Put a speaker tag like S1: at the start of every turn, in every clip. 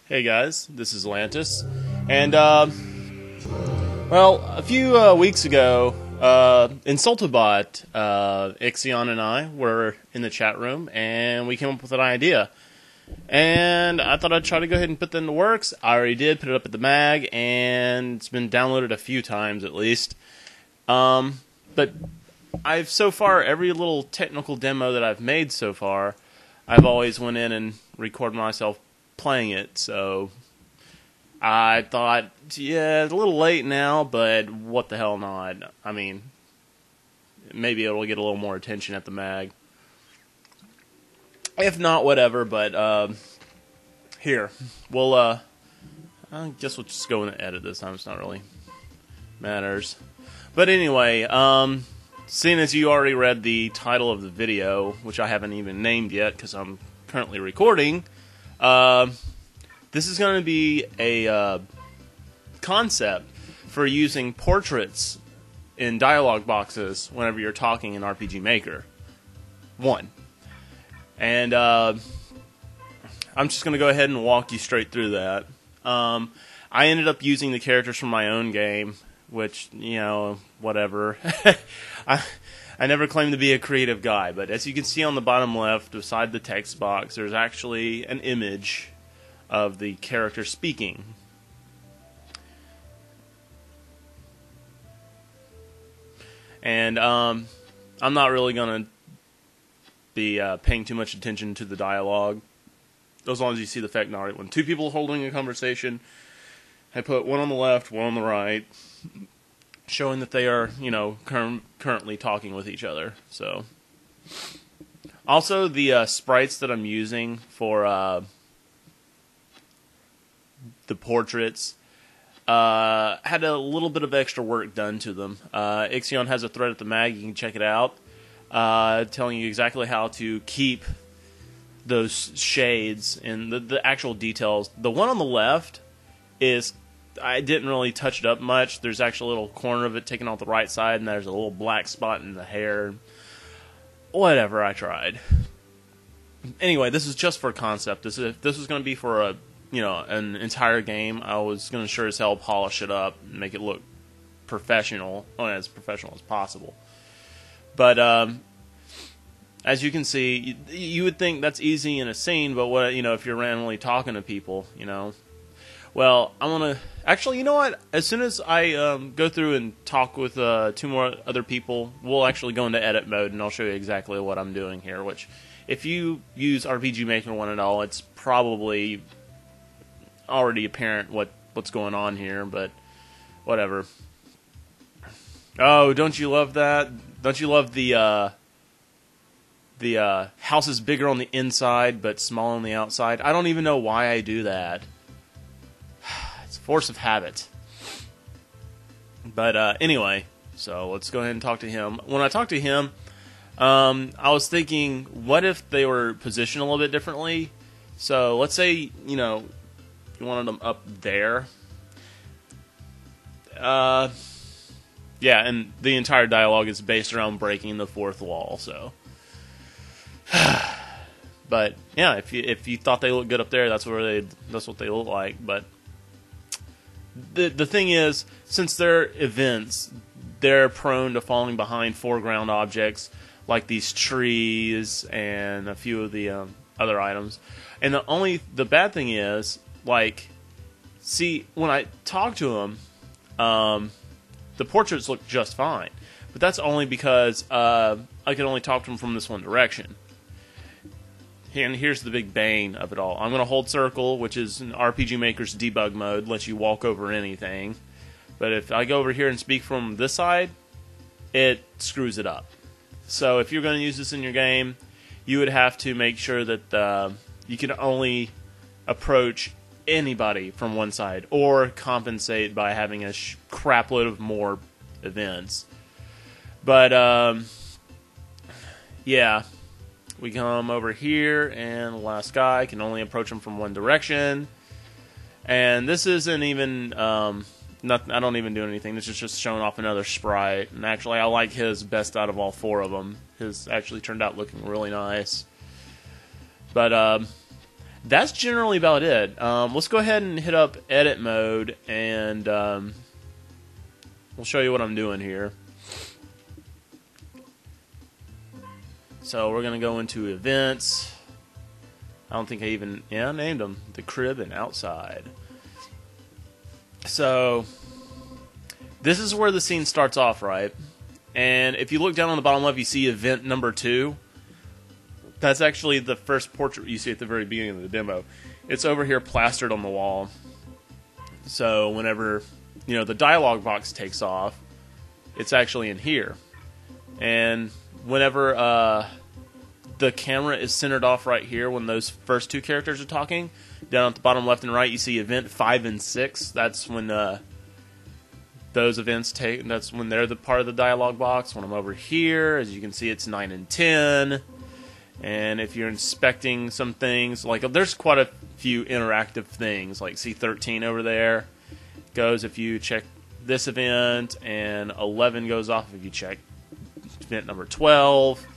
S1: Hey guys, this is Lantis, and well, a few weeks ago, Insultobot, Ixion and I were in the chat room, and we came up with an idea. And I thought I'd try to go ahead and put that into works. I already did, put it up at the mag, and it's been downloaded a few times at least. But I've so far, every little technical demo that I've made so far, I've always went in and recorded myself playing it, so I thought, yeah, it's a little late now, but what the hell not? I mean, maybe it'll get a little more attention at the mag. If not, whatever, but here, we'll, I guess we'll just go in and edit this time, it's not really matters. But anyway, seeing as you already read the title of the video, which I haven't even named yet because I'm currently recording, this is going to be a concept for using portraits in dialogue boxes whenever you're talking in RPG Maker 1. And I'm just going to go ahead and walk you straight through that. I ended up using the characters from my own game, which, you know, whatever. I never claimed to be a creative guy, but as you can see on the bottom left, beside the text box, there's actually an image of the character speaking. And I'm not really going to be paying too much attention to the dialogue, as long as you see the fact now, when two people holding a conversation, I put one on the left, one on the right, showing that they are, you know, currently talking with each other. So, also the sprites that I'm using for the portraits had a little bit of extra work done to them. Ixion has a thread at the mag, you can check it out, telling you exactly how to keep those shades and the actual details. The one on the left is, I didn't really touch it up much. There's actually a little corner of it taken off the right side, and there's a little black spot in the hair. Whatever, I tried. Anyway, this is just for concept. If this was going to be for a, you know, an entire game, I was going to sure as hell polish it up and make it look professional, as professional as possible. But as you can see, you would think that's easy in a scene, but what, you know, if you're randomly talking to people, you know. Well, I'm going to... Actually, you know what? As soon as I go through and talk with two more other people, we'll actually go into edit mode, and I'll show you exactly what I'm doing here, which, if you use RPG Maker 1 at all, it's probably already apparent what's going on here, but whatever. Oh, don't you love that? Don't you love the house is bigger on the inside, but small on the outside? I don't even know why I do that. It's force of habit. But anyway, so let's go ahead and talk to him. When I talked to him, I was thinking, what if they were positioned a little bit differently? So let's say, you know, you wanted them up there. Yeah, and the entire dialogue is based around breaking the fourth wall, so. But yeah, if you thought they looked good up there, that's what they look like. But the thing is, since they're events, they're prone to falling behind foreground objects like these trees and a few of the other items. And the bad thing is, like, see, when I talk to them, the portraits look just fine. But that's only because I can only talk to them from this one direction. And here's the big bane of it all. I'm going to hold circle, which is in RPG Maker's debug mode, lets you walk over anything. But if I go over here and speak from this side, it screws it up. So if you're going to use this in your game, you would have to make sure that you can only approach anybody from one side, or compensate by having a crap load of more events. But yeah, we come over here, and the last guy can only approach him from one direction. And this isn't even nothing. I don't even do anything. This is just showing off another sprite. And actually, I like his best out of all four of them. His actually turned out looking really nice. But that's generally about it. Let's go ahead and hit up edit mode, and we'll show you what I'm doing here. So we're going to go into events. I don't think I even, I named them. The crib and outside. So this is where the scene starts off, right? And if you look down on the bottom left, you see event number 2. That's actually the first portrait you see at the very beginning of the demo. It's over here plastered on the wall. So whenever, the dialogue box takes off, it's actually in here. And whenever the camera is centered off right here when those first 2 characters are talking, down at the bottom left and right, you see event 5 and 6. That's when those events that's when they're the part of the dialogue box. When I'm over here, as you can see, it's 9 and 10. And if you're inspecting some things, like there's quite a few interactive things, like C13 over there goes if you check this event, and 11 goes off if you check event number 12.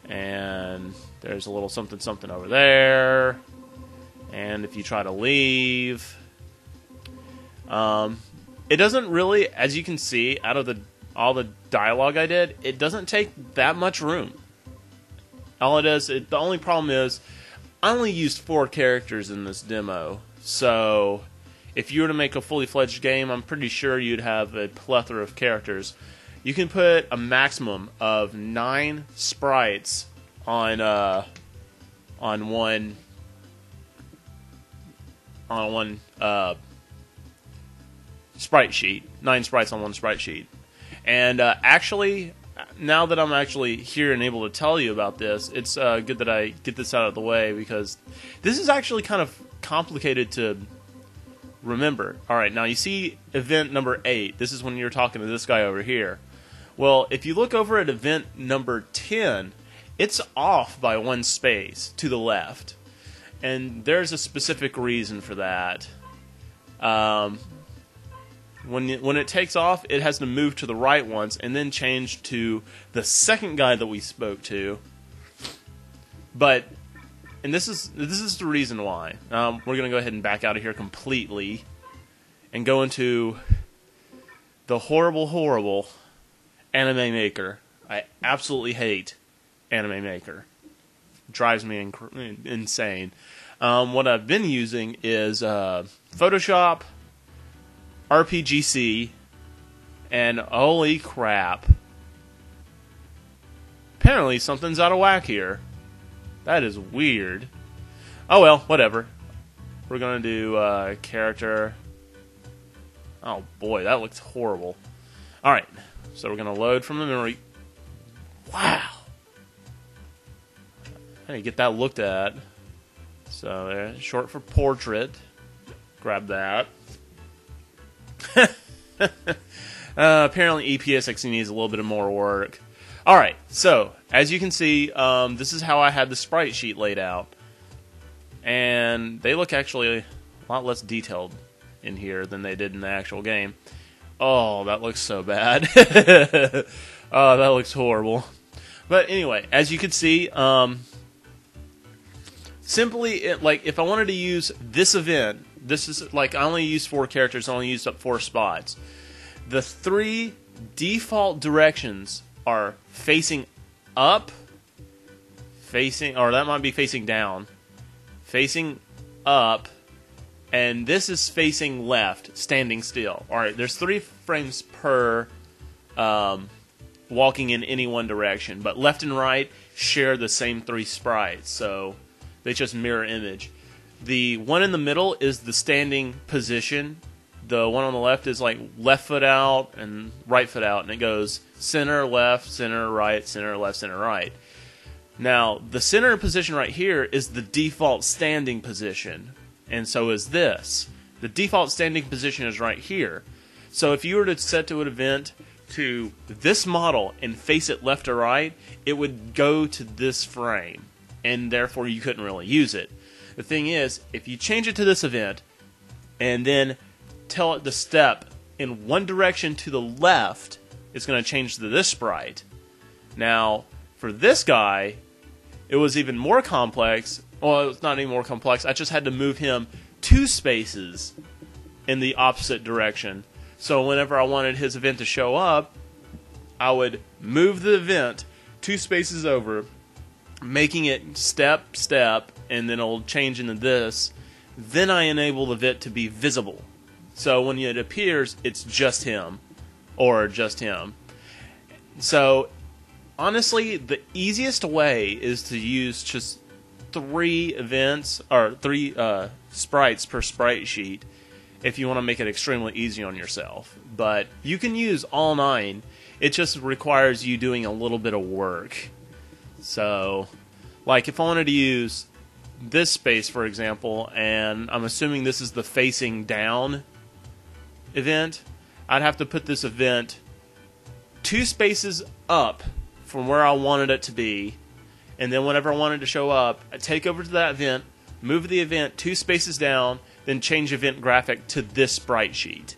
S1: And there's a little something something over there. And if you try to leave, it doesn't really, as you can see, out of all the dialogue I did, it doesn't take that much room. All it is, the only problem is, I only used 4 characters in this demo. So, if you were to make a fully fledged game, I'm pretty sure you'd have a plethora of characters. You can put a maximum of 9 sprites on one sprite sheet. 9 sprites on one sprite sheet. And actually, now that I'm actually here and able to tell you about this, it's good that I get this out of the way, because this is actually kind of complicated to remember. Alright, now you see event number 8. This is when you're talking to this guy over here. Well, if you look over at event number 10, it's off by 1 space to the left. And there's a specific reason for that. When it takes off, it has to move to the right once and then change to the second guy that we spoke to. And this is the reason why. We're going to go ahead and back out of here completely and go into the horrible Anime Maker. I absolutely hate Anime Maker. It drives me insane. What I've been using is Photoshop, RPGC, and holy crap. Apparently something's out of whack here. That is weird. Oh well, whatever. We're gonna do character. Oh boy, that looks horrible. Alright, so we're gonna load from the memory. Wow. I need to get that looked at. So, short for portrait. Grab that. Apparently EPSX needs a little bit more work. Alright, so, as you can see, this is how I had the sprite sheet laid out. And they look actually a lot less detailed in here than they did in the actual game. Oh, that looks so bad. Oh, that looks horrible. But anyway, as you can see, simply, if I wanted to use this event, this is, I only used 4 characters, I only used up 4 spots. The 3 default directions are facing up, or that might be facing down, facing up, and this is facing left, standing still. Alright, there's 3 frames per walking in any one direction, but left and right share the same 3 sprites, so they just mirror image. The one in the middle is the standing position. The one on the left is like left foot out and right foot out, and it goes center, left, center, right, center, left, center, right. Now, the center position right here is the default standing position, and so is this. The default standing position is right here. So if you were to set to an event to this model and face it left or right, it would go to this frame, and therefore you couldn't really use it. The thing is, if you change it to this event, and then tell it to step in one direction to the left, it's going to change to this sprite. Now, for this guy, it was even more complex. Well, it's not any more complex. I just had to move him 2 spaces in the opposite direction. So whenever I wanted his event to show up, I would move the event 2 spaces over, making it step, and then it'll change into this. Then I enable the event to be visible. So when it appears, it's just him, or just him. So honestly, the easiest way is to use just 3 events, or 3 sprites per sprite sheet, if you want to make it extremely easy on yourself. But you can use all 9. It just requires you doing a little bit of work. So, like if I wanted to use this space, for example, and I'm assuming this is the facing down event, I'd have to put this event 2 spaces up from where I wanted it to be, and then whenever I wanted to show up, I'd take over to that event, move the event 2 spaces down, then change event graphic to this sprite sheet.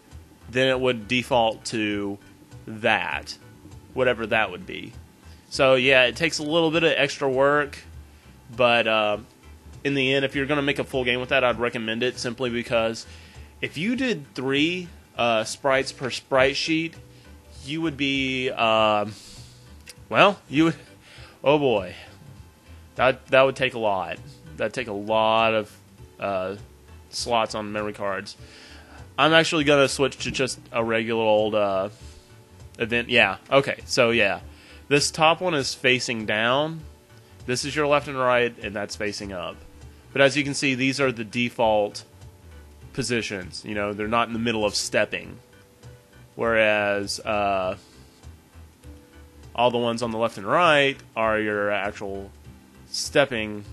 S1: Then it would default to that, whatever that would be. So yeah, it takes a little bit of extra work, but in the end, if you're going to make a full game with that, I'd recommend it, simply because if you did 3 sprites per sprite sheet, you would be, you would, oh boy, that would take a lot. That'd take a lot of slots on memory cards. I'm actually going to switch to just a regular old event. Yeah, okay, so yeah. This top one is facing down. This is your left and right, and that's facing up. But as you can see, these are the default positions. You know, they're not in the middle of stepping. Whereas all the ones on the left and right are your actual stepping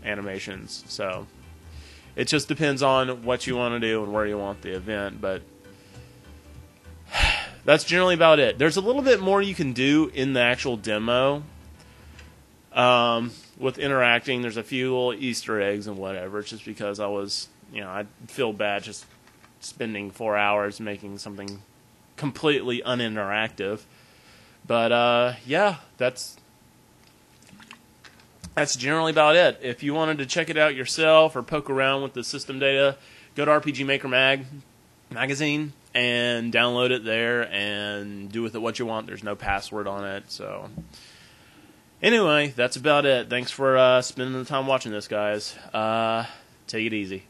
S1: animations. So it just depends on what you want to do and where you want the event, but that's generally about it. There's a little bit more you can do in the actual demo with interacting. There's a few little Easter eggs and whatever, just because I feel bad just spending 4 hours making something completely uninteractive. But yeah, that's generally about it. If you wanted to check it out yourself or poke around with the system data, go to RPG Maker magazine and download it there and do with it what you want. There's no password on it. So anyway, that's about it. Thanks for spending the time watching this, guys. Take it easy.